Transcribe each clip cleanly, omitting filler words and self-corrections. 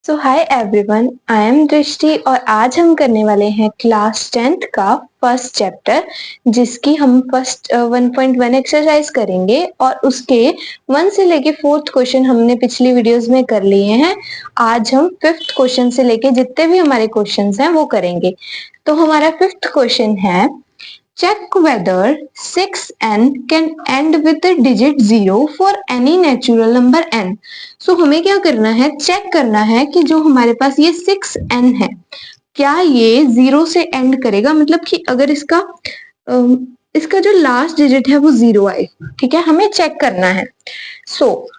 So hi everyone, I am दृष्टि और आज हम करने वाले हैं क्लास 10th का फर्स्ट चैप्टर जिसकी हम फर्स्ट 1.1 एक्सरसाइज करेंगे और उसके 1 से लेके 4th क्वेश्चन हमने पिछली वीडियोस में कर लिए हैं। आज हम 5th क्वेश्चन से लेके जितने भी हमारे क्वेश्चंस हैं वो करेंगे। तो हमारा 5th क्वेश्चन है, check whether 6n can end with the digit 0 for any natural number n। सो हमें क्या करना है, चेक करना है कि जो हमारे पास ये 6n है क्या ये 0 से एंड करेगा, मतलब कि अगर इसका जो लास्ट डिजिट है वो 0 आए। ठीक है, हमें चेक करना है। सो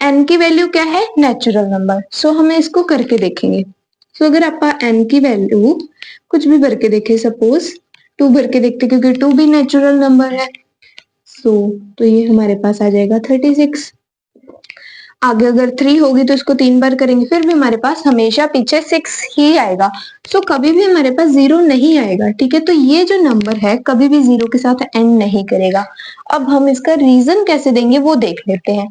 n की वैल्यू क्या है, नेचुरल नंबर। सो हमें इसको करके देखेंगे। सो अगर आप n की वैल्यू कुछ भी भर के देखें, सपोज 2 भर के देखते क्योंकि 2 भी नेचुरल नंबर है। तो ये हमारे पास आ जाएगा 36। आगे अगर 3 होगी तो इसको 3 बार करेंगे, फिर भी हमारे पास हमेशा पीछे 6 ही आएगा। कभी भी हमारे पास 0 नहीं आएगा। ठीक है, तो ये जो नंबर है कभी भी 0 के साथ एंड नहीं करेगा। अब हम इसका रीजन कैसे देंगे वो देख लेते हैं।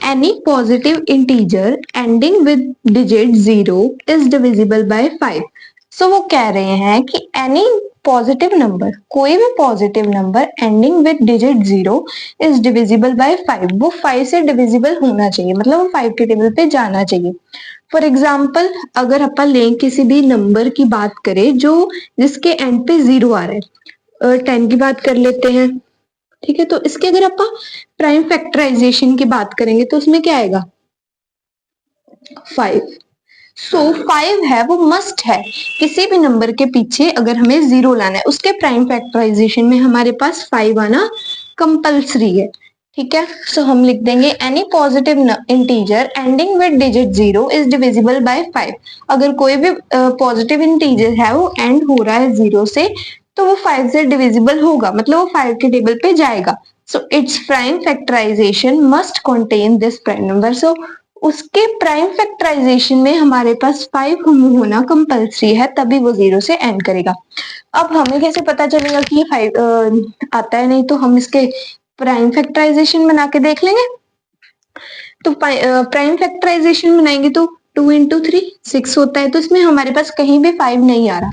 Any positive integer ending with digit 0 is divisible by 5। वो कह रहे हैं कि any पॉजिटिव नंबर, कोई भी positive number ending with digit 0 is divisible by 5। वो 5 से डिविजिबल होना चाहिए, मतलब वो 5 के टेबल पे जाना चाहिए। फॉर एग्जाम्पल अगर अपन लें किसी भी नंबर की बात करें जिसके एंड पे 0 आ रहा है, 10 की बात कर लेते हैं। ठीक है, तो इसके अगर आप प्राइम फैक्टराइजेशन की बात करेंगे तो उसमें क्या आएगा, 5। 5 है वो मस्ट है। किसी भी नंबर के पीछे अगर हमें 0 लाना है उसके प्राइम फैक्टराइजेशन में हमारे पास 5 आना कंपल्सरी है। ठीक है, हम लिख देंगे any positive integer ending with digit 0 is divisible by 5। अगर कोई भी पॉजिटिव इंटीजर है वो एंड हो रहा है 0 से तो वो 5 से डिविजिबल होगा, मतलब वो 5 के टेबल पे जाएगा। It's prime factorisation must contain this prime number. उसके प्राइम फैक्टराइजेशन में हमारे पास 5 होना कंपल्सरी है, तभी वो 0 से एंड करेगा। अब हमें कैसे पता चलेगा कि ये 5 आता है, नहीं तो हम इसके प्राइम फैक्टराइजेशन बना के देख लेंगे। तो प्राइम फैक्टराइजेशन बनाएंगे तो 2 into 3 6 होता है, तो इसमें हमारे पास कहीं भी 5 नहीं आ रहा।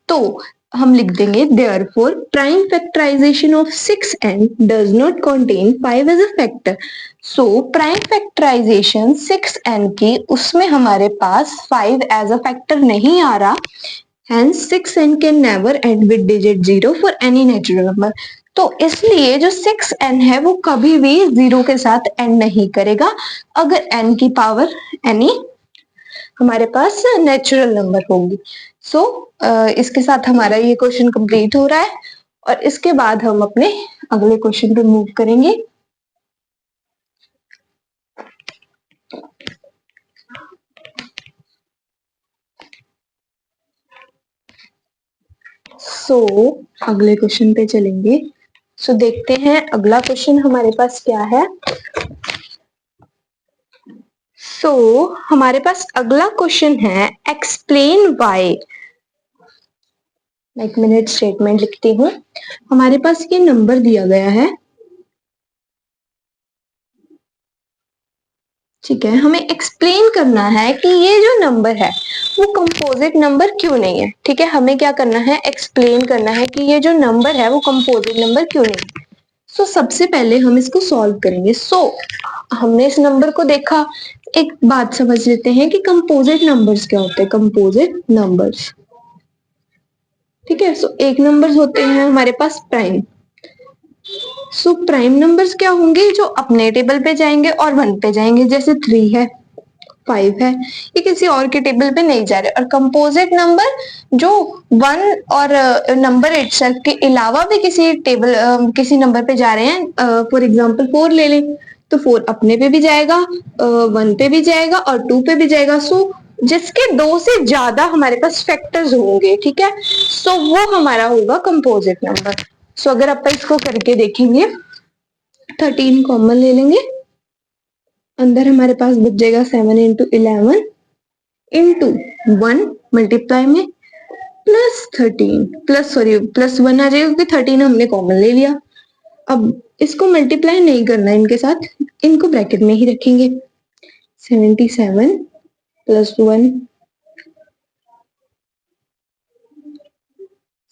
तो हम लिख देंगे therefore prime factorization of 6n does not contain 5 as a factor। Prime factorisation 6n की उसमें हमारे पास 5 as a factor नहीं आ रहा। Hence 6n can never end with digit 0 for any natural number। तो इसलिए जो 6n है वो कभी भी 0 के साथ एंड नहीं करेगा अगर n की पावर एनी हमारे पास नेचुरल नंबर होगी। इसके साथ हमारा ये क्वेश्चन कंप्लीट हो रहा है और इसके बाद हम अपने अगले क्वेश्चन पे मूव करेंगे। अगले क्वेश्चन पे चलेंगे। देखते हैं अगला क्वेश्चन हमारे पास क्या है। हमारे पास अगला क्वेश्चन है एक्सप्लेन वाई। एक मिनट स्टेटमेंट लिखती हूँ। हमारे पास ये नंबर दिया गया है, ठीक है, हमें एक्सप्लेन करना है कि ये जो नंबर है वो कंपोजिट नंबर क्यों नहीं है। ठीक है, हमें क्या करना है, एक्सप्लेन करना है कि ये जो नंबर है वो कंपोजिट नंबर क्यों नहीं है। सबसे पहले हम इसको सॉल्व करेंगे। हमने इस नंबर को देखा, एक बात समझ लेते हैं कि कंपोजिट नंबर्स क्या होते हैं। कंपोजिट नंबर्स, ठीक है, एक नंबर्स होते हैं हमारे पास प्राइम। प्राइम नंबर्स क्या होंगे, जो अपने टेबल पे जाएंगे और 1 पे जाएंगे, जैसे 3 है 5 है, ये किसी और के टेबल पे नहीं जा रहे। और कंपोजिट नंबर जो 1 और नंबर इटसेल्फ के अलावा भी किसी नंबर पे जा रहे हैं। फॉर एग्जांपल 4 ले लें तो 4 अपने पे भी जाएगा, 1 पे भी जाएगा और 2 पे भी जाएगा। जिसके 2 से ज्यादा हमारे पास फैक्टर्स होंगे, ठीक है, वो हमारा होगा कंपोजिट नंबर। अगर आप इसको करके देखेंगे, 13 कॉमन ले लेंगे, अंदर हमारे पास बच जाएगा 7 into 11 into 1 मल्टीप्लाई में प्लस 13 प्लस 1 आ जाएगा क्योंकि 13 हमने कॉमन ले लिया। अब इसको मल्टीप्लाई नहीं करना इनके साथ, इनको ब्रैकेट में ही रखेंगे। 77 +1।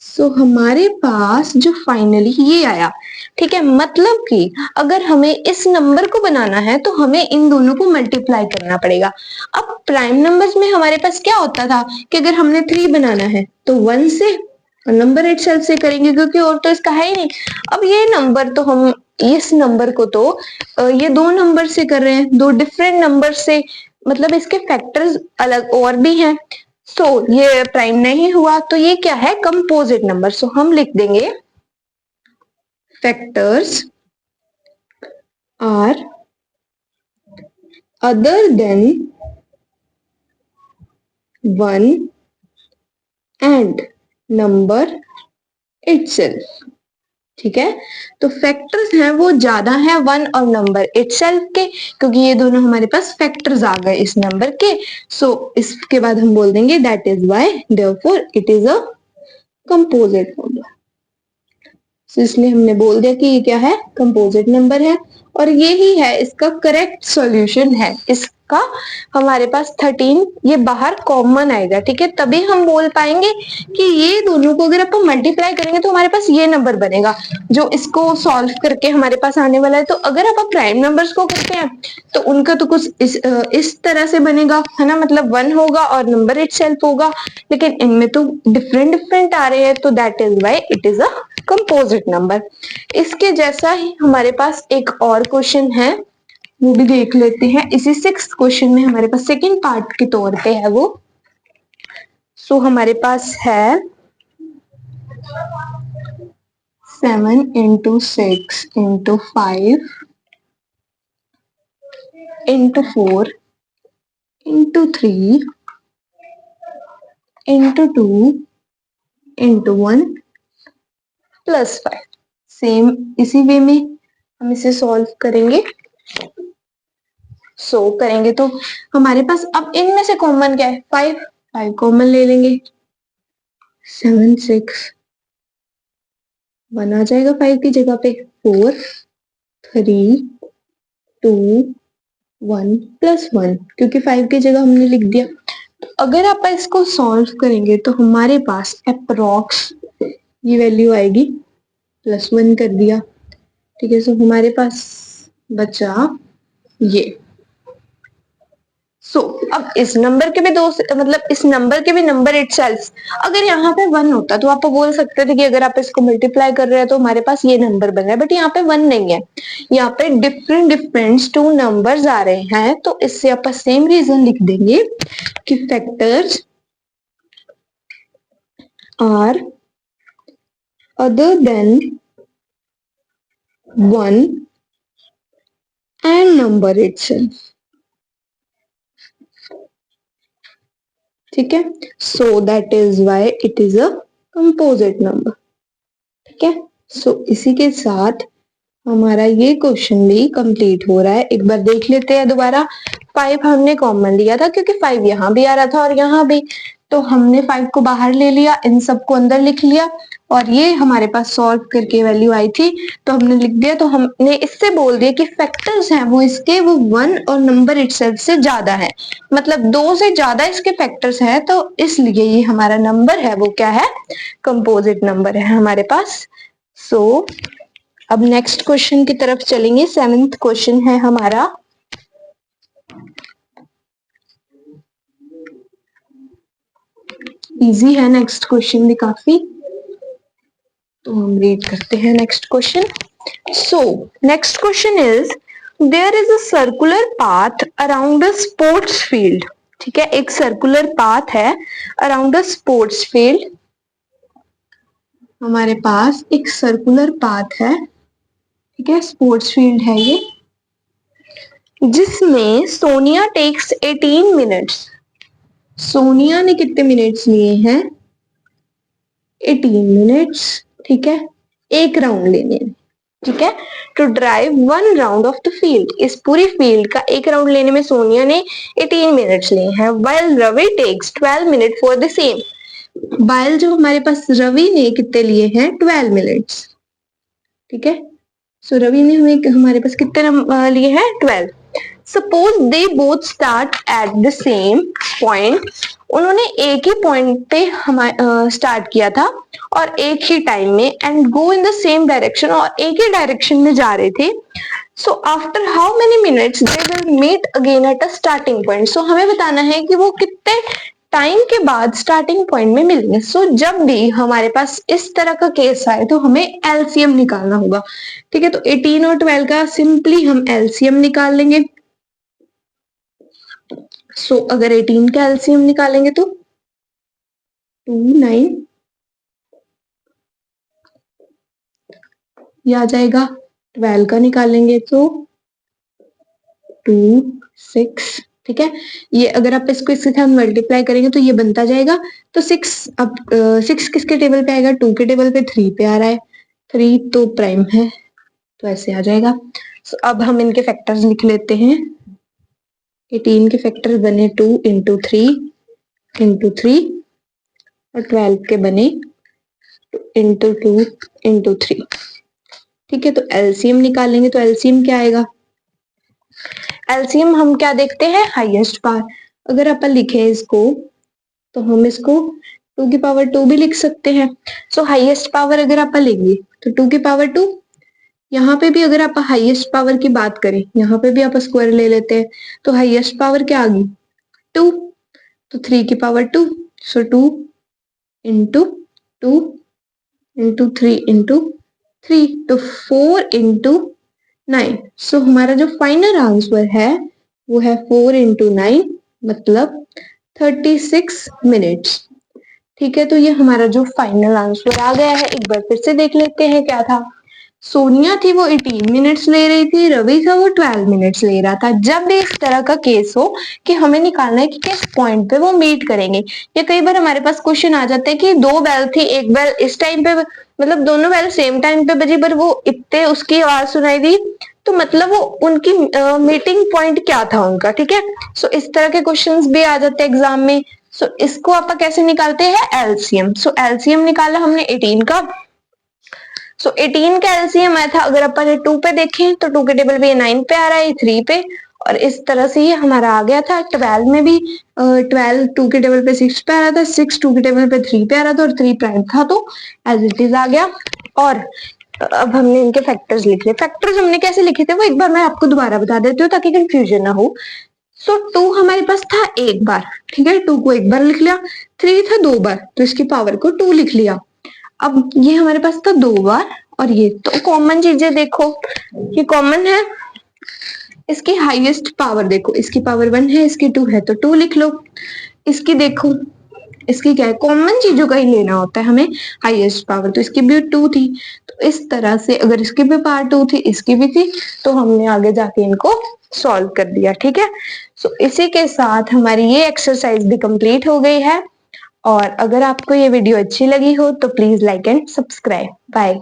सो हमारे पास जो फाइनली ये आया, ठीक है। मतलब कि अगर हमें इस नंबर को बनाना है तो हमें इन दोनों को मल्टीप्लाई करना पड़ेगा। अब प्राइम नंबर्स में हमारे पास क्या होता था कि अगर हमने 3 बनाना है तो 1 से और नंबर इटसेल्फ से करेंगे, क्योंकि और तो इसका है ही नहीं। अब ये नंबर तो हम इस नंबर को तो ये दो नंबर से कर रहे हैं, दो डिफरेंट नंबर से, मतलब इसके फैक्टर्स अलग और भी हैं। सो ये प्राइम नहीं हुआ, तो ये क्या है, कंपोजिट नंबर। सो हम लिख देंगे factors are other than 1 and number itself. ठीक है, तो फैक्टर्स हैं वो ज्यादा हैं 1 और नंबर इटसेल्फ के, क्योंकि ये दोनों हमारे पास फैक्टर्स आ गए इस नंबर के। सो इसके बाद हम बोल देंगे that is why therefore it is a composite number. इसलिए हमने बोल दिया कि ये क्या है, कंपोजिट नंबर है, और ये ही है इसका करेक्ट सॉल्यूशन है। इसका हमारे पास 13 ये बाहर कॉमन आएगा, ठीक है, तभी हम बोल पाएंगे कि ये दोनों को अगर अपन मल्टीप्लाई करेंगे तो हमारे पास ये नंबर बनेगा जो इसको सॉल्व करके हमारे पास आने वाला है। तो अगर आप प्राइम नंबर्स को करते हैं तो उनका तो कुछ इस तरह से बनेगा, है ना, मतलब 1 होगा और नंबर इटसेल्फ होगा, लेकिन इनमें तो डिफरेंट डिफरेंट आ रहे हैं, तो that is why it is a composite number. इसके जैसा ही हमारे पास एक और क्वेश्चन है, वो भी देख लेते हैं। इसी 6th क्वेश्चन में हमारे पास सेकंड पार्ट के तौर पे है वो। सो हमारे पास है 7 into 6 into 5 into 4 into 3 into 2 into 1 plus 5। Same इसी वे में हम इसे सॉल्व करेंगे। सो करेंगे तो हमारे पास अब इनमें से कॉमन क्या है, 5। 5 कॉमन ले लेंगे, 7 6 1 आ जाएगा 5 की जगह पे, 4 3 2 1 प्लस 1, क्योंकि 5 की जगह हमने लिख दिया। अगर आप इसको सॉल्व करेंगे तो हमारे पास अप्रोक्स ये वैल्यू आएगी, +1 कर दिया, ठीक है। सो हमारे पास बचा ये। सो अब इस नंबर के भी दो, मतलब इस नंबर के भी नंबर इटसेल्फ, अगर यहाँ पे 1 होता तो आप बोल सकते थे कि अगर आप इसको मल्टीप्लाई कर रहे हैं तो हमारे पास ये नंबर बन रहा है, बट यहाँ पे 1 नहीं है, यहाँ पे डिफरेंट डिफरेंट 2 नंबर्स आ रहे हैं। तो इससे आप सेम रीजन लिख देंगे कि factors are other than 1 and number itself. ठीक है, so that is why it is a composite number. ठीक है, सो इसी के साथ हमारा ये क्वेश्चन भी कंप्लीट हो रहा है। एक बार देख लेते हैं दोबारा। 5 हमने कॉमन लिया था क्योंकि 5 यहाँ भी आ रहा था और यहाँ भी, तो हमने 5 को बाहर ले लिया, इन सबको अंदर लिख लिया, और ये हमारे पास सॉल्व करके वैल्यू आई थी तो हमने लिख दिया। तो हमने इससे बोल दिया कि फैक्टर्स हैं वो इसके, वो 1 और नंबर इटसेल्फ से ज्यादा है, मतलब 2 से ज्यादा इसके फैक्टर्स हैं, तो इसलिए ये हमारा नंबर है वो क्या है, कंपोजिट नंबर है हमारे पास। सो अब नेक्स्ट क्वेश्चन की तरफ चलेंगे। 7th क्वेश्चन है हमारा, इजी है नेक्स्ट क्वेश्चन भी काफी, तो हम रीड करते हैं next question. So next question is there is a circular path around a sports field. ठीक है, एक सर्कुलर पाथ है अराउंड अ स्पोर्ट्स फील्ड। हमारे पास एक सर्कुलर पाथ है, ठीक है, स्पोर्ट्स फील्ड है ये, जिसमें सोनिया टेक्स 18 मिनट्स। सोनिया ने कितने मिनट्स लिए हैं, 18 मिनट्स, ठीक है, एक राउंड लेने में, ठीक है, to drive 1 round of the field. इस पूरी फील्ड का एक राउंड लेने में सोनिया ने 18 मिनट्स लिए हैं। While Ravi takes 12 minute for the same. While जो हमारे पास रवि ने कितने लिए हैं, 12 मिनट्स, ठीक है। सो रवि ने हमें हमारे पास कितने लिए हैं, 12। Suppose they both start at the same point, उन्होंने एक ही पॉइंट पे स्टार्ट किया था और एक ही टाइम में, and go in the same direction, और एक ही डायरेक्शन में जा रहे थे। So after how many minutes they will meet again at a starting point. So हमें बताना है कि वो कितने टाइम के बाद स्टार्टिंग पॉइंट में मिलेंगे। सो जब भी हमारे पास इस तरह का केस आए तो हमें एलसीएम निकालना होगा। ठीक है, तो 18 और 12 का सिंपली हम एलसीएम निकाल लेंगे। सो अगर 18 का एलसीएम निकालेंगे तो 2 9 ये आ जाएगा। 12 का निकालेंगे तो 2 6। ठीक है, ये अगर आप इसको इसके साथ मल्टीप्लाई करेंगे तो ये बनता जाएगा। तो 6 अब 6 किसके टेबल पे आएगा? 2 के टेबल पे 3 पे आ रहा है, 3 तो प्राइम है तो ऐसे आ जाएगा। so, अब हम इनके फैक्टर्स लिख लेते हैं। 18 के फैक्टर्स बने 2 इंटू 3 इंटू 3 और 12 के बने इंटू 2 इंटू 3। ठीक है, तो एलसीएम निकालेंगे तो एलसीएम क्या आएगा? एलसीएम हम क्या देखते हैं? Highest power. अगर अपन लिखे इसको तो हम इसको 2 की पावर 2 भी लिख सकते हैं। सो हाईएस्ट पावर अगर अपन लेंगे तो 2 की पावर 2। यहाँ पे भी अगर आप हाईएस्ट पावर की बात करें, यहाँ पे भी आप स्क्वायर ले लेते हैं तो हाईएस्ट पावर क्या आ गई? 2। तो 3 की पावर 2, सो 2 इंटू 2 इंटू 3 इंटू 3, तो 4 इंटू 9। सो हमारा जो फाइनल आंसर है वो है 4 इंटू 9, मतलब 36 मिनट्स। ठीक है, तो ये हमारा जो फाइनल आंसर आ गया है। एक बार फिर से देख लेते हैं क्या था। सोनिया थी वो 18 मिनट्स ले रही थी, रवि था वो 12 मिनट्स ले रहा था। जब भी इस तरह का केस हो कि हमें निकालना है कि किस पॉइंट पे वो मीट करेंगे, या कई बार हमारे पास क्वेश्चन आ जाता है कि 2 बेल थी, एक बेल इस टाइम पे, मतलब दोनों बेल सेम टाइम पे बजी, पर वो इतने उसकी आवाज सुनाई दी, तो मतलब वो उनकी मीटिंग पॉइंट क्या था उनका। ठीक है, सो इस तरह के क्वेश्चंस भी आ जाते हैं एग्जाम में। सो इसको आप कैसे निकालते हैं? एलसीएम। सो एलसीएम निकाला हमने 18 का। सो 18 का एलसीएम आया था, अगर अपन 2 पे देखें तो 2 के टेबल पे 9 पे आ रहा है, 3 पे, और इस तरह से ये हमारा आ गया था। 12 में भी 12 2 के टेबल पे 6 पे आ रहा था, 6 2 के टेबल पे 3 पे आ रहा था, और 3 प्राइम था तो एज इट इज आ गया। और अब हमने इनके फैक्टर्स लिख लिए। फैक्टर्स हमने कैसे लिखे थे वो एक बार मैं आपको दोबारा बता देती हूँ ताकि कंफ्यूजन ना हो। सो 2 हमारे पास था एक बार, ठीक है, 2 को एक बार लिख लिया। 3 था 2 बार तो इसकी पावर को 2 लिख लिया। अब ये हमारे पास था 2 बार, और ये तो कॉमन चीजें देखो, ये कॉमन है। इसकी हाईएस्ट पावर देखो, इसकी पावर 1 है, इसकी 2 है तो 2 लिख लो। इसकी देखो, इसकी क्या है? कॉमन चीजों का ही लेना होता है हमें हाईएस्ट पावर, तो इसकी भी 2 थी। तो इस तरह से अगर इसकी भी पावर 2 थी, इसकी भी थी, तो हमने आगे जाके इनको सॉल्व कर दिया। ठीक है, सो इसी के साथ हमारी ये एक्सरसाइज भी कंप्लीट हो गई है। और अगर आपको ये वीडियो अच्छी लगी हो तो please like and subscribe. Bye.